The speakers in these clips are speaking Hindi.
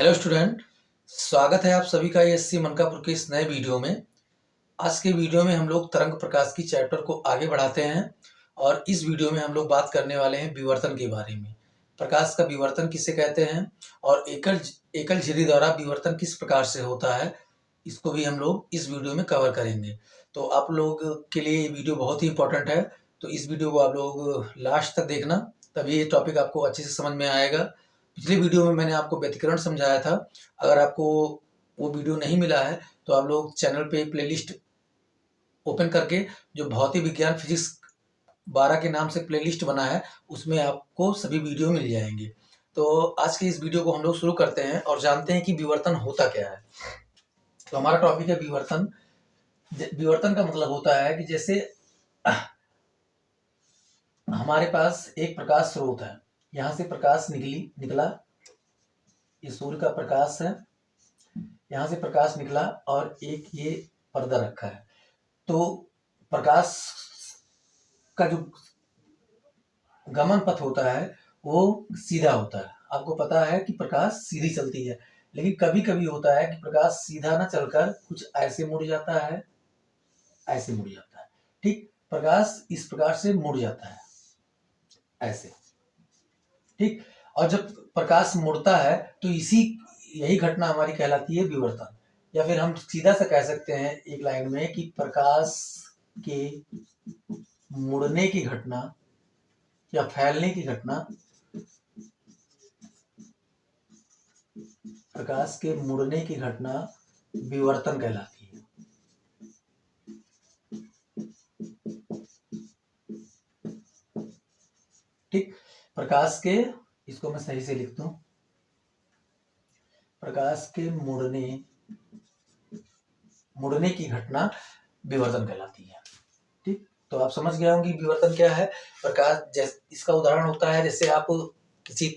हेलो स्टूडेंट, स्वागत है आप सभी का एससी मनकापुर के इस नए वीडियो में। आज के वीडियो में हम लोग तरंग प्रकाश की चैप्टर को आगे बढ़ाते हैं और इस वीडियो में हम लोग बात करने वाले हैं विवर्तन के बारे में। प्रकाश का विवर्तन किसे कहते हैं और एकल एकल झिल्ली द्वारा विवर्तन किस प्रकार से होता है, इसको भी हम लोग इस वीडियो में कवर करेंगे। तो आप लोग के लिए ये वीडियो बहुत ही इंपॉर्टेंट है, तो इस वीडियो को आप लोग लास्ट तक देखना, तभी ये टॉपिक आपको अच्छे से समझ में आएगा। पिछले वीडियो में मैंने आपको व्यतिकरण समझाया था। अगर आपको वो वीडियो नहीं मिला है तो आप लोग चैनल पे प्लेलिस्ट ओपन करके जो भौतिक विज्ञान फिजिक्स 12 के नाम से प्लेलिस्ट बना है उसमें आपको सभी वीडियो मिल जाएंगे। तो आज के इस वीडियो को हम लोग शुरू करते हैं और जानते हैं कि विवर्तन होता क्या है। तो हमारा टॉपिक है विवर्तन। विवर्तन का मतलब होता है कि जैसे हमारे पास एक प्रकाश स्रोत है, यहाँ से प्रकाश निकला, ये सूर्य का प्रकाश है, यहाँ से प्रकाश निकला और एक ये पर्दा रखा है। तो प्रकाश का जो गमन पथ होता है वो सीधा होता है। आपको पता है कि प्रकाश सीधी चलती है, लेकिन कभी कभी होता है कि प्रकाश सीधा ना चलकर कुछ ऐसे मुड़ जाता है, ऐसे मुड़ जाता है। ठीक, प्रकाश इस प्रकार से मुड़ जाता है ऐसे। ठीक, और जब प्रकाश मुड़ता है तो यही घटना हमारी कहलाती है विवर्तन। या फिर हम सीधा सा कह सकते हैं एक लाइन में कि प्रकाश के मुड़ने की घटना या फैलने की घटना, प्रकाश के मुड़ने की घटना विवर्तन कहलाती है। ठीक, प्रकाश के, इसको मैं सही से लिख दूं, प्रकाश के मुड़ने की घटना विवर्तन कहलाती है। ठीक, तो आप समझ गए होंगे विवर्तन क्या है। प्रकाश, जैसे इसका उदाहरण होता है, जैसे आप किसी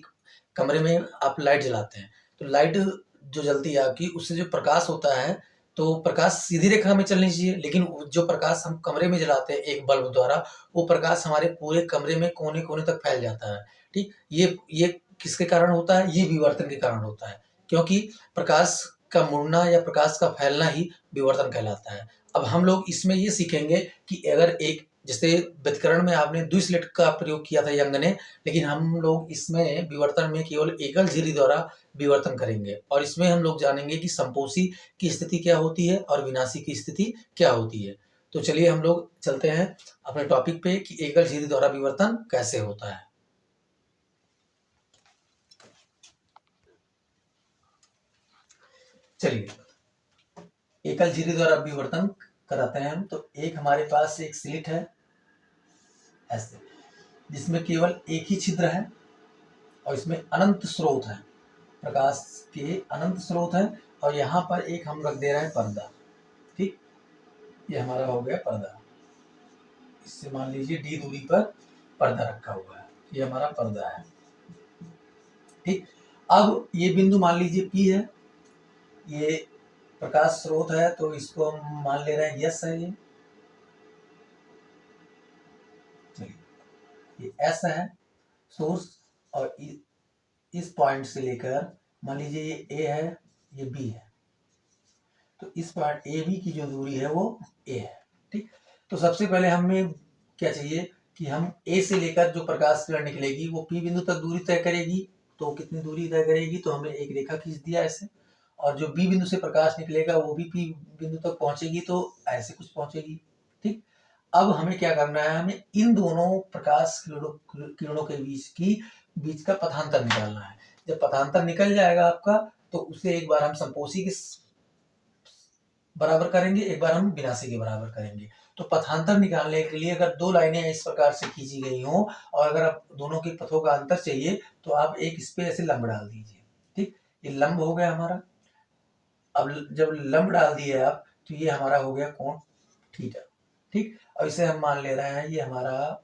कमरे में आप लाइट जलाते हैं, तो लाइट जो जलती है आपकी, उससे जो प्रकाश होता है तो प्रकाश सीधी रेखा में चलनी चाहिए, लेकिन जो प्रकाश हम कमरे में जलाते हैं एक बल्ब द्वारा, वो प्रकाश हमारे पूरे कमरे में कोने कोने तक फैल जाता है। ठीक, ये किसके कारण होता है? ये विवर्तन के कारण होता है, क्योंकि प्रकाश का मुड़ना या प्रकाश का फैलना ही विवर्तन कहलाता है। अब हम लोग इसमें ये सीखेंगे कि अगर एक, जैसे व्यतिकरण में आपने द्विस्लेट का प्रयोग किया था यंग ने, लेकिन हम लोग इसमें विवर्तन में केवल एकल झिल्ली द्वारा विवर्तन करेंगे और इसमें हम लोग जानेंगे कि संपोषी की स्थिति क्या होती है और विनाशी की स्थिति क्या होती है। तो चलिए हम लोग चलते हैं अपने टॉपिक पे कि एकल झिल्ली द्वारा विवर्तन कैसे होता है। चलिए एकल झिल्ली द्वारा विवर्तन कराते हैं हम। तो एक हमारे पास एक स्लिट है ऐसे, जिसमें केवल एक ही छिद्र है और इसमें अनंत स्रोत है, प्रकाश के अनंत स्रोत है, और यहाँ पर एक हम रख दे रहे हैं पर्दा। ठीक, ये हमारा हो गया पर्दा। इससे मान लीजिए डी दूरी पर पर्दा रखा हुआ है, ये हमारा पर्दा है। ठीक, अब ये बिंदु मान लीजिए पी है, ये प्रकाश स्रोत है, तो इसको हम मान ले रहे हैं यस है, ये एस है सोर्स, और इस पॉइंट से लेकर मान लीजिए ये ए है, ये बी है, तो इस पॉइंट ए बी की जो दूरी है वो ए है। ठीक, तो सबसे पहले हमें क्या चाहिए कि हम ए से लेकर जो प्रकाश किरण निकलेगी वो पी बिंदु तक दूरी तय करेगी। तो कितनी दूरी तय करेगी? तो हमने एक रेखा खींच दिया ऐसे, और जो बी बिंदु से प्रकाश निकलेगा वो भी पी बिंदु तक पहुंचेगी, तो ऐसे कुछ पहुंचेगी। ठीक, अब हमें क्या करना है, हमें इन दोनों प्रकाश किरणों के बीच का पथांतर निकालना है। जब पथांतर निकल जाएगा आपका, तो उसे एक बार हम संपोषी के बराबर करेंगे, एक बार हम विनाशी के बराबर करेंगे। तो पथांतर निकालने के लिए अगर दो लाइनें इस प्रकार से खींची गई हो और अगर आप दोनों के पथों का अंतर चाहिए, तो आप एक इस पे ऐसे लंब डाल दीजिए। ठीक, ये लंब हो गया हमारा। अब जब लंब डाल दिए आप, तो ये हमारा हो गया कोण थीटा। ठीक, और इसे हम मान ले रहे हैं, ये हमारा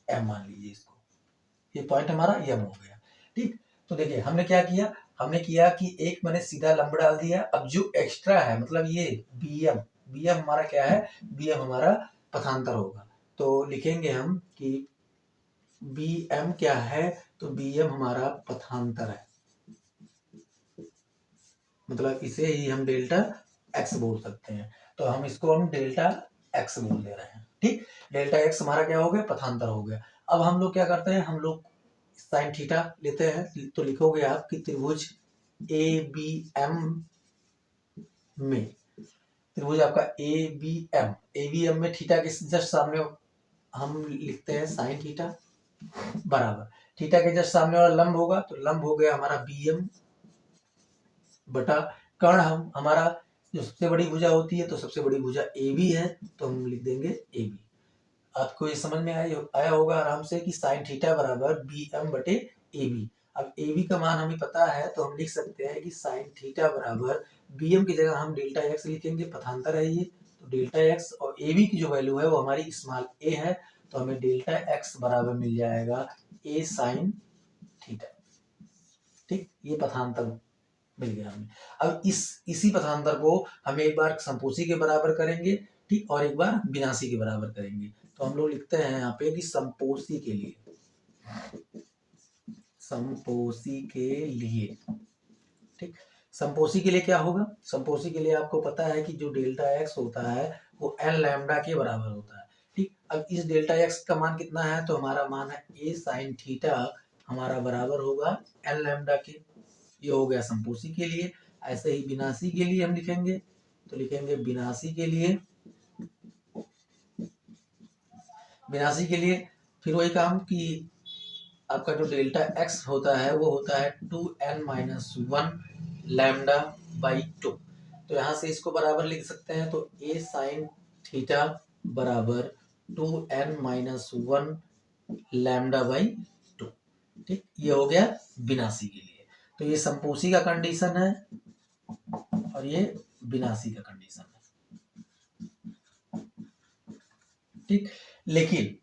एम मान लीजिए इसको, ये पॉइंट हमारा एम हो गया। ठीक, तो देखिए हमने क्या किया, हमने किया कि एक मैंने सीधा लंब डाल दिया। अब जो एक्स्ट्रा है, मतलब ये bm हमारा क्या है, bm हमारा पथांतर होगा। तो लिखेंगे हम कि bm क्या है, तो bm हमारा पथांतर है। मतलब इसे ही हम डेल्टा एक्स बोल सकते हैं। तो हम इसको हम डेल्टा एक्स बोल दे रहे हैं। ठीक, डेल्टा एक्स हमारा क्या हो गया, पथांतर हो गया। अब हम लोग क्या करते हैं, हम लोग साइन थीटा लेते हैं। तो लिखोगे आप कि त्रिभुज ए बी एम में, त्रिभुज आपका ए बी एम में थीटा के जस्ट सामने हम लिखते हैं साइन थीटा बराबर, थीटा के जस्ट सामने वाला लंब होगा तो लंब हो गया हमारा बी एम बटा कर्ण, हम हमारा जो सबसे बड़ी भुजा होती है तो सबसे बड़ी भुजा ए बी है, तो हम लिख देंगे ए बी। आपको ये समझ में आया होगा आराम से कि साइन थीटा बराबर बी एम बटे ए बी। अब ए बी का मान हमें पता है तो हम लिख सकते हैं कि साइन थीटा बराबर बी एम की जगह हम डेल्टा एक्स लिखेंगे, पथांतर है ये, तो डेल्टा एक्स, और ए बी की जो वैल्यू है वो हमारी स्मॉल ए है, तो हमें डेल्टा एक्स बराबर मिल जाएगा ए साइन थीटा। ठीक, ये पथांतर मिल गया हमें। अब इसी पथांतर को हम एक बार संपोषी के बराबर करेंगे, ठीक, और एक बार विनाशी के बराबर करेंगे। तो हम लोग लिखते हैं यहाँ पे कि संपोषी के लिए, संपोषी के लिए, ठीक, संपोषी के लिए क्या होगा, संपोषी के लिए आपको पता है कि जो डेल्टा एक्स होता है वो एन लैम्डा के बराबर होता है। ठीक, अब इस डेल्टा एक्स का मान कितना है, तो हमारा मान है ए साइन थीटा, हमारा बराबर होगा एन लैम्डा के। ये हो गया संपोषी के लिए। ऐसे ही विनाशी के लिए हम लिखेंगे, तो लिखेंगे विनाशी के लिए, विनाशी के लिए फिर वही काम कि आपका जो डेल्टा एक्स होता है वो होता है 2n-1 लैम्डा बाई 2। तो यहाँ से इसको बराबर लिख सकते हैं, तो ए साइन थीटा बराबर 2n-1 लैम्डा बाई 2। ठीक, ये हो गया विनाशी के लिए। तो ये संपोषी का कंडीशन है और ये विनाशी का कंडीशन है। ठीक, लेकिन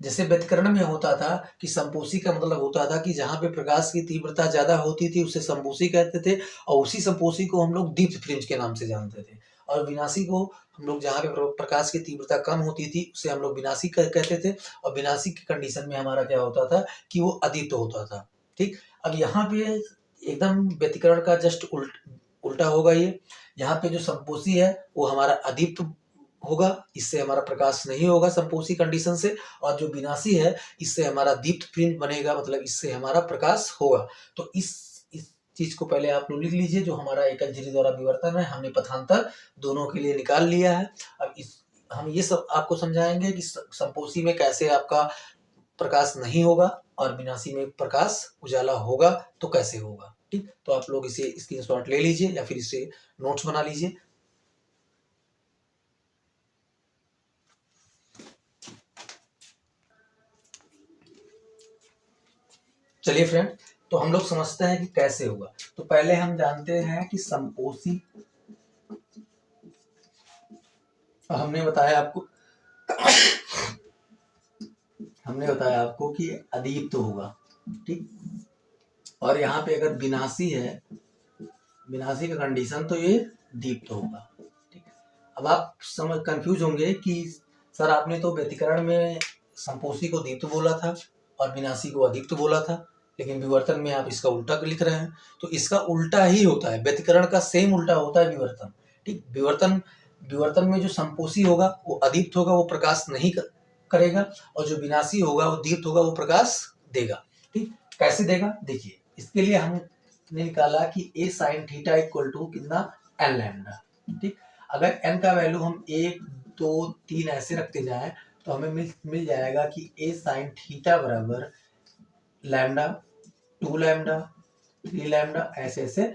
जैसे व्यतिकरण में होता था कि संपोषी का मतलब होता था कि जहां पे प्रकाश की तीव्रता ज्यादा होती थी उसे संपोषी कहते थे, और उसी संपोषी को हम लोग दीप्त फ्रिंज के नाम से जानते थे। और विनाशी को हम लोग जहाँ पे प्रकाश की तीव्रता कम होती थी उसे हम लोग विनाशी कहते थे, और विनाशी की कंडीशन में हमारा क्या होता था कि वो अदीप्त होता था। ठीक, अब यहाँ पे एकदम व्यतिकरण का जस्ट उल्टा होगा। ये यहाँ पे जो संपोषी है वो हमारा अदीप्त होगा, इससे हमारा प्रकाश नहीं होगा संपोषी कंडीशन से, और जो विनाशी है इससे हमारा दीप्त फ्रिंज बनेगा, मतलब इससे हमारा प्रकाश होगा। तो इस चीज को पहले आप लोग लिख लीजिए, जो हमारा एकल झिरी द्वारा विवर्तन है हमने पथांतर दोनों के लिए निकाल लिया है। अब हम ये सब आपको समझाएंगे कि संपोषी में कैसे आपका प्रकाश नहीं होगा और विनाशी में प्रकाश उजाला होगा तो कैसे होगा। ठीक, तो आप लोग इसे स्क्रीनशॉट ले लीजिए या फिर इसे नोट्स बना लीजिए। चलिए फ्रेंड, तो हम लोग समझते हैं कि कैसे होगा। तो पहले हम जानते हैं कि संपोषी, हमने बताया आपको कि अदीप्त होगा। ठीक, और यहाँ पे अगर विनाशी है, विनाशी का कंडीशन, तो ये दीप्त होगा। ठीक, अब आप कंफ्यूज होंगे कि सर आपने तो व्यतिकरण में संपोषी को दीप्त बोला था और विनाशी को अदीप्त बोला था, लेकिन विवर्तन में आप इसका उल्टा लिख रहे हैं। तो इसका उल्टा ही होता है, व्यतिकरण का सेम उल्टा होता है विवर्तन। ठीक, विवर्तन में जो संपोषी होगा वो अदीप्त होगा, वो प्रकाश नहीं करेगा, और जो विनाशी होगा वो दीप्त होगा, वो प्रकाश देगा। ठीक, कैसे देगा देखिए, इसके लिए हमने निकाला कि a sine theta equal to कितना, एन लैम्डा। ठीक, अगर एन का वैल्यू हम 1 2 3 ऐसे रखते जाएं तो हमें मिल जाएगा कि ए साइन थीटा बराबर लैम्डा, 2 लैम्डा, 3 लैम्डा, ऐसे ऐसे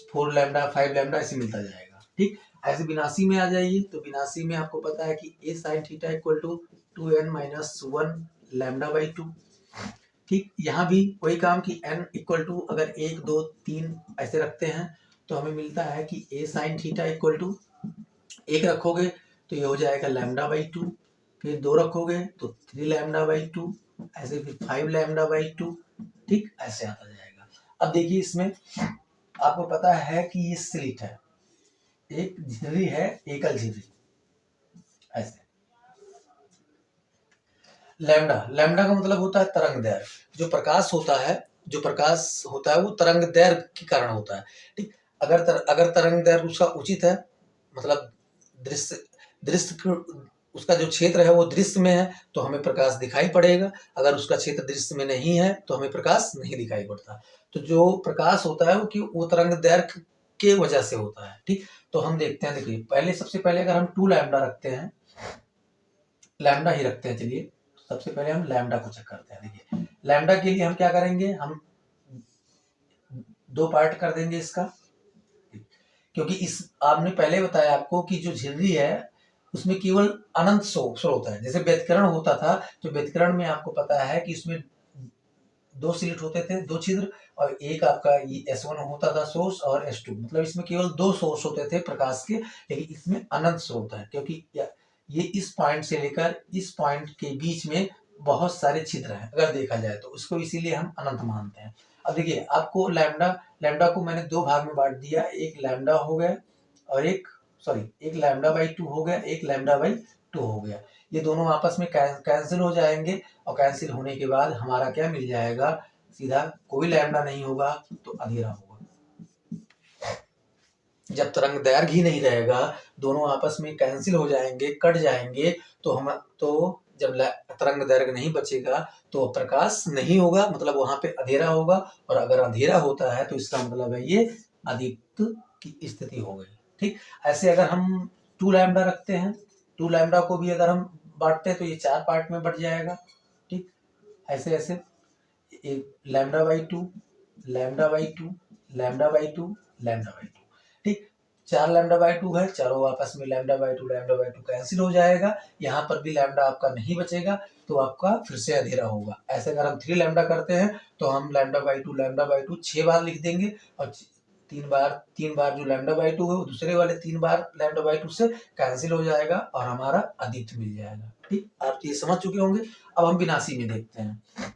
4 लैम्डा, 5 लैम्डा ऐसे मिलता जाएगा। ठीक, ऐसे विनाशी में आ जाइए, तो विनाशी में आपको पता है कि a sine theta equal to 2n-1 lambda by 2। ठीक, यहाँ भी वही काम कि n इक्वल टू अगर 1 2 3 ऐसे रखते हैं तो हमें मिलता है कि a sine theta equal to 1 रखोगे तो ये हो जाएगा लैम्डा बाई 2, फिर 2 रखोगे तो 3 लैम्डा बाई 2, ऐसे फिर 5 लैम्डा बाई 2। ठीक, ऐसे आता जाएगा। अब देखिए इसमें आपको पता है कि ये स्लिट है, एक झिर्री है, एकल झिर्री, ऐसे। लैम्डा का मतलब होता है तरंग दैर्घ्य। जो प्रकाश होता है वो तरंग दैर्घ्य के कारण होता है। ठीक, अगर तरंग दैर्घ्य उसका उचित है, मतलब दृश्य दृश्य उसका जो क्षेत्र है वो दृश्य में है तो हमें प्रकाश दिखाई पड़ेगा, अगर उसका क्षेत्र दृश्य में नहीं है तो हमें प्रकाश नहीं दिखाई पड़ता। तो जो प्रकाश होता है वो तरंग दैर्घ्य के वजह से होता है। ठीक, तो हम देखते हैं, देखिए सबसे पहले अगर हम 2 लैम्डा रखते हैं, लैम्डा ही रखते हैं, चलिए सबसे पहले हम लैम्डा को चेक करते हैं। देखिए लैम्डा के लिए हम क्या करेंगे, हम 2 पार्ट कर देंगे इसका, क्योंकि इस आपने पहले बताया आपको कि जो झिल्ली है उसमें केवल अनंत स्रोत है। जैसे व्यतिकरण होता था, तो व्यतिकरण में आपको पता है कि उसमें 2 स्लिट होते थे, 2 छिद्र, और एक आपका ये S1 होता था सोर्स, और S2, मतलब इसमें केवल 2 सोर्स होते थे प्रकाश के, लेकिन इसमें अनंत स्रोत है, क्योंकि ये इस पॉइंट से लेकर इस पॉइंट के बीच में बहुत सारे छिद्र हैं अगर देखा जाए तो, उसको इसीलिए हम अनंत मानते हैं। अब देखिए आपको लैम्डा को मैंने 2 भाग में बांट दिया, एक लैम्डा हो गया और एक लैम्डा बाई 2 हो गया, एक लैम्डा बाई 2 हो गया। ये दोनों आपस में कैंसिल हो जाएंगे, और कैंसिल होने के बाद हमारा क्या मिल जाएगा, सीधा कोई लैम्डा नहीं होगा तो अंधेरा होगा। जब तरंग दैर्घ्य ही नहीं रहेगा, दोनों आपस में कैंसिल हो जाएंगे, कट जाएंगे, तो जब तरंग दैर्घ्य नहीं बचेगा तो प्रकाश नहीं होगा, मतलब वहां पे अंधेरा होगा, और अगर अंधेरा होता है तो इसका मतलब है ये अदीप्त की स्थिति हो गई। ठीक, ऐसे अगर हम 2 लैम्डा रखते हैं, 2 लैम्डा को भी अगर हम बांटते हैं तो ये 4 पार्ट में बढ़ जाएगा। ठीक, ऐसे ऐसे एक lambda by 2, lambda by 2, lambda by 2, lambda by 2। ठीक, 4 लैम्डा बाई 2 है, चारों आपस में लैम्डा बाई 2 कैंसिल हो जाएगा, यहाँ पर भी लैम्डा आपका नहीं बचेगा, तो आपका फिर से अंधेरा होगा। ऐसे अगर हम 3 लैम्डा करते हैं तो हम लैम्डा बाई 2 6 बार लिख देंगे, और 3 बार जो लैम्डा बाई 2 है वो दूसरे वाले 3 बार लैम्डा बाई 2 से कैंसिल हो जाएगा और हमारा अदीप्त मिल जाएगा। ठीक, आप ये समझ चुके होंगे। अब हम विनाशी में देखते हैं।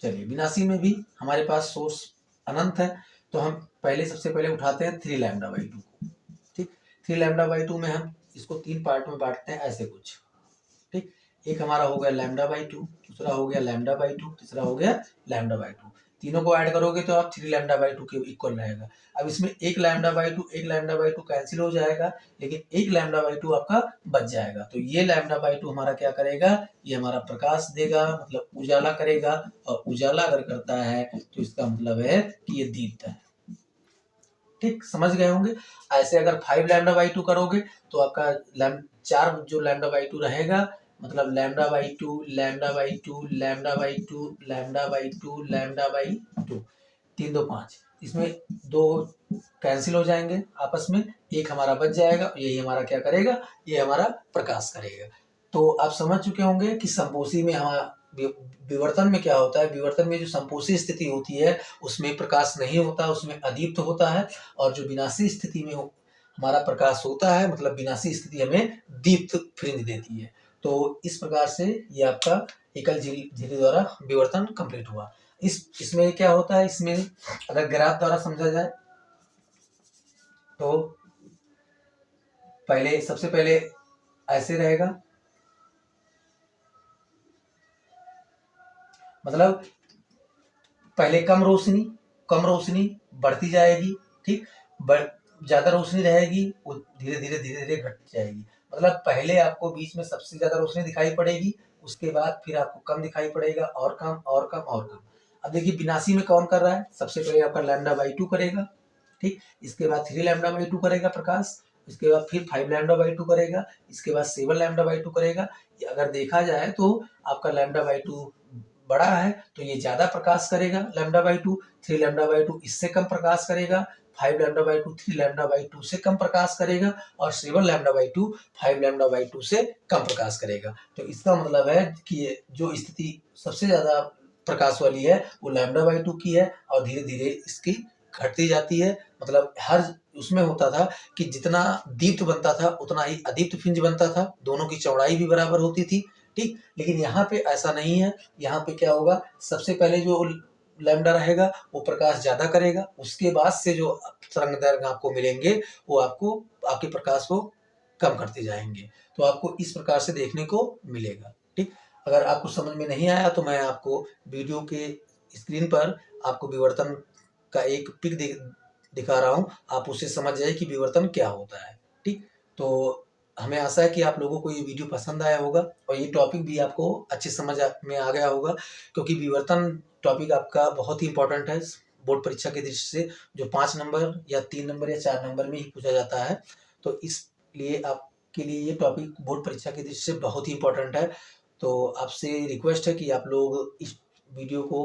चलिए विनाशी में भी हमारे पास सोर्स अनंत है, तो हम सबसे पहले उठाते हैं 3 लैम्डा बाई 2 को। ठीक, 3 लैम्डा बाई 2 में हम इसको 3 पार्ट में बांटते हैं ऐसे कुछ। ठीक, एक हमारा हो गया लैम्डा बाई 2, दूसरा हो गया लैम्डा बाई 2, तीसरा हो गया लैम्डा बाई 2। तीनों को ऐड करोगे तो आप 3 लैम्डा बाई 2 के इक्वल रहेगा। अब इसमें एक लैम्डा बाई 2 कैंसिल हो जाएगा, लेकिन एक लैम्डा बाई 2 आपका बच जाएगा। तो ये लैम्डा बाई 2 हमारा क्या करेगा, ये हमारा प्रकाश देगा, मतलब उजाला करेगा, और उजाला अगर करता है तो इसका मतलब है कि ये दीप्त है। ठीक, समझ गए होंगे। ऐसे अगर 5 लैम्डा बाई 2 करोगे तो आपका 4 जो लैम्डा बाई 2 रहेगा, मतलब lambda by 2, lambda by 2, lambda by 2, lambda by 2, lambda by 2, 3 2 5, इसमें 2 कैंसिल हो जाएंगे आपस में, एक हमारा बच जाएगा, यही हमारा क्या करेगा, ये हमारा प्रकाश करेगा। तो आप समझ चुके होंगे कि संपोषी में हमारा विवर्तन में क्या होता है। विवर्तन में जो संपोषी स्थिति होती है उसमें प्रकाश नहीं होता, उसमें अदीप्त होता है, और जो विनाशी स्थिति में हमारा प्रकाश होता है, मतलब विनाशी स्थिति हमें दीप्त फ्रिंज देती है। तो इस प्रकार से ये आपका एकल झिल्ली द्वारा विवर्तन कंप्लीट हुआ। इसमें क्या होता है, इसमें अगर ग्राफ द्वारा समझा जाए तो सबसे पहले ऐसे रहेगा, मतलब पहले कम रोशनी बढ़ती जाएगी। ठीक, ज्यादा रोशनी रहेगी वो धीरे धीरे घट जाएगी, मतलब पहले आपको बीच में सबसे ज्यादा रोशनी दिखाई पड़ेगी, उसके बाद फिर आपको कम दिखाई पड़ेगा, और कम और कम और कम। अब देखिए विनाशी में कौन कर रहा है, सबसे पहले आपका लैम्डा बाई 2 करेगा। ठीक, इसके बाद 3 लैम्डा बाई 2 करेगा प्रकाश, इसके बाद फिर 5 लैम्डा बाई 2 करेगा, इसके बाद 7 लैम्डा बाई 2 करेगा। अगर देखा जाए तो आपका लैम्डा बाई 2 बड़ा है तो ये ज्यादा प्रकाश करेगा, लैम्डा बाई 2। 3 लैम्डा बाई 2 इससे कम प्रकाश करेगा, 5 लैम्डा बाई 2 3 लैम्डा बाई 2 से कम प्रकाश करेगा, और 7 लैम्डा बाई 2 5 लैम्डा बाई 2 से कम प्रकाश करेगा। तो इसका मतलब है कि ये जो स्थिति सबसे ज्यादा प्रकाश वाली है वो लैम्डा बाई 2 की है, और धीरे धीरे इसकी घटती जाती है। मतलब हर उसमें होता था कि जितना दीप्त बनता था उतना ही अदीप्त फ्रिंज बनता था, दोनों की चौड़ाई भी बराबर होती थी। ठीक, लेकिन यहाँ पे ऐसा नहीं है। यहाँ पे क्या होगा, सबसे पहले जो लैम्डा रहेगा वो प्रकाश ज्यादा करेगा, उसके बाद से जो तरंग दैर्घ्य आपको मिलेंगे वो आपको आपके प्रकाश को कम करते जाएंगे। तो आपको इस प्रकार से देखने को मिलेगा। ठीक, अगर आपको समझ में नहीं आया तो मैं आपको वीडियो के स्क्रीन पर आपको विवर्तन का एक पिक दिखा रहा हूँ, आप उससे समझ जाइए कि विवर्तन क्या होता है। ठीक, तो हमें आशा है कि आप लोगों को ये वीडियो पसंद आया होगा और ये टॉपिक भी आपको अच्छी समझ में आ गया होगा, क्योंकि विवर्तन टॉपिक आपका बहुत ही इंपॉर्टेंट है बोर्ड परीक्षा की दृष्टि से, जो 5 नंबर या 3 नंबर या 4 नंबर में ही पूछा जाता है। तो इसलिए आपके लिए ये टॉपिक बोर्ड परीक्षा की दृष्टि से बहुत ही इंपॉर्टेंट है। तो आपसे रिक्वेस्ट है कि आप लोग इस वीडियो को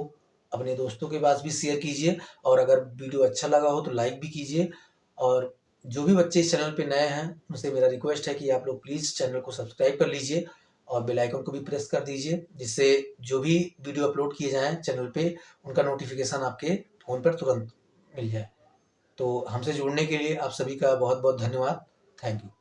अपने दोस्तों के पास भी शेयर कीजिए, और अगर वीडियो अच्छा लगा हो तो लाइक भी कीजिए। और जो भी बच्चे इस चैनल पे नए हैं उनसे मेरा रिक्वेस्ट है कि आप लोग प्लीज़ चैनल को सब्सक्राइब कर लीजिए और बेल आइकन को भी प्रेस कर दीजिए, जिससे जो भी वीडियो अपलोड किए जाएँ चैनल पे उनका नोटिफिकेशन आपके फ़ोन पर तुरंत मिल जाए। तो हमसे जुड़ने के लिए आप सभी का बहुत बहुत धन्यवाद। Thank you.